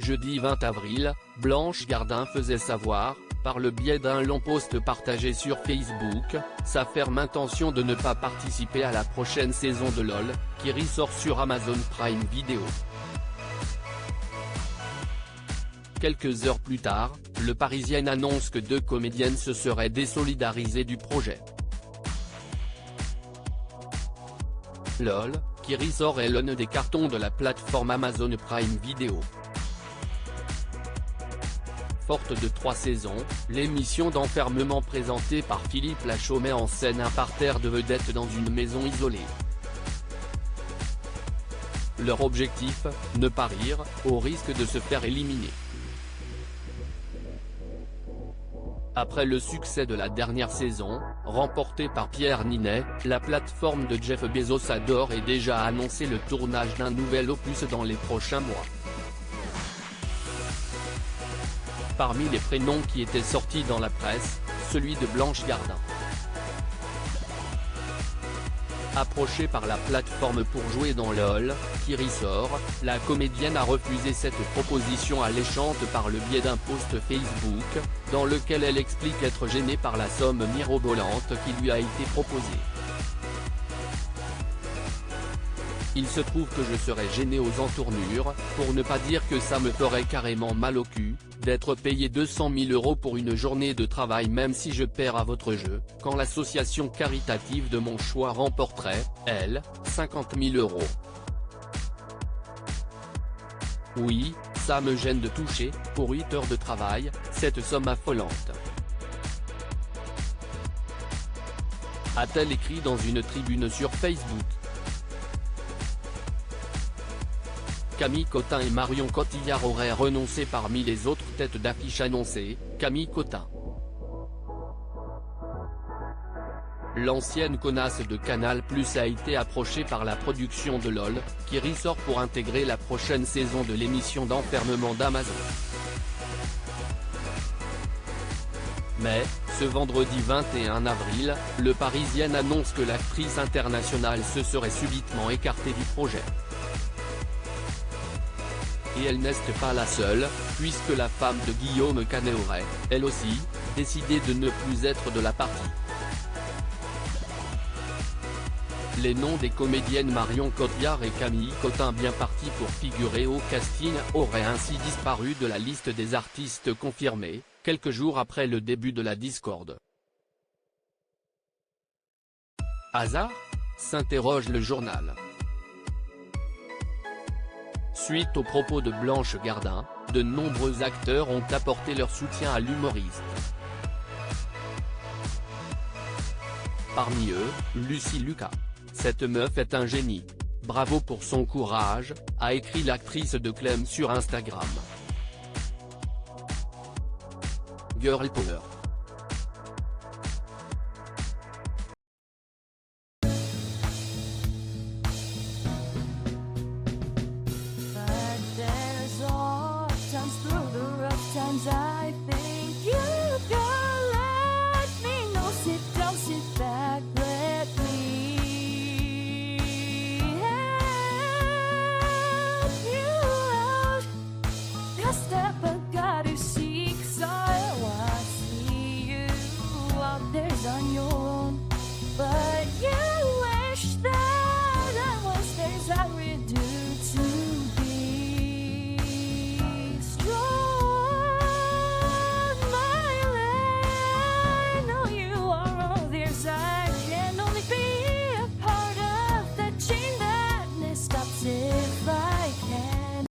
jeudi 20 avril, Blanche Gardin faisait savoir, par le biais d'un long post partagé sur Facebook, sa ferme intention de ne pas participer à la prochaine saison de LOL, qui ressort sur Amazon Prime Video. Quelques heures plus tard, Le Parisien annonce que 2 comédiennes se seraient désolidarisées du projet. LOL, qui ressort est l'un des cartons de la plateforme Amazon Prime Video. Forte de 3 saisons, l'émission d'enfermement présentée par Philippe Lachaud met en scène un parterre de vedettes dans une maison isolée. Leur objectif, ne pas rire, au risque de se faire éliminer. Après le succès de la dernière saison, remportée par Pierre Ninet, la plateforme de Jeff Bezos a d'ores et déjà annoncé le tournage d'un nouvel opus dans les prochains mois. Parmi les prénoms qui étaient sortis dans la presse, celui de Blanche Gardin. Approchée par la plateforme pour jouer dans LOL, qui ressort, la comédienne a refusé cette proposition alléchante par le biais d'un post Facebook, dans lequel elle explique être gênée par la somme mirobolante qui lui a été proposée. Il se trouve que je serais gêné aux entournures, pour ne pas dire que ça me ferait carrément mal au cul, d'être payé 200 000 € pour une journée de travail même si je perds à votre jeu, quand l'association caritative de mon choix remporterait, elle, 50 000 €. Oui, ça me gêne de toucher, pour 8 heures de travail, cette somme affolante. A-t-elle écrit dans une tribune sur Facebook. Camille Cotin et Marion Cotillard auraient renoncé parmi les autres têtes d'affiche annoncées, Camille Cotin. L'ancienne connasse de Canal+ a été approchée par la production de LOL, qui ressort pour intégrer la prochaine saison de l'émission d'enfermement d'Amazon. Mais, ce vendredi 21 avril, Le Parisien annonce que l'actrice internationale se serait subitement écartée du projet. Et elle n'est pas la seule, puisque la femme de Guillaume Canet aurait, elle aussi, décidé de ne plus être de la partie. Les noms des comédiennes Marion Cotillard et Camille Cotin, bien partis pour figurer au casting, auraient ainsi disparu de la liste des artistes confirmés, quelques jours après le début de la discorde. Hasard ? S'interroge le journal. Suite aux propos de Blanche Gardin, de nombreux acteurs ont apporté leur soutien à l'humoriste. Parmi eux, Lucie Lucas. Cette meuf est un génie. Bravo pour son courage, a écrit l'actrice de Clem sur Instagram. Girl Power.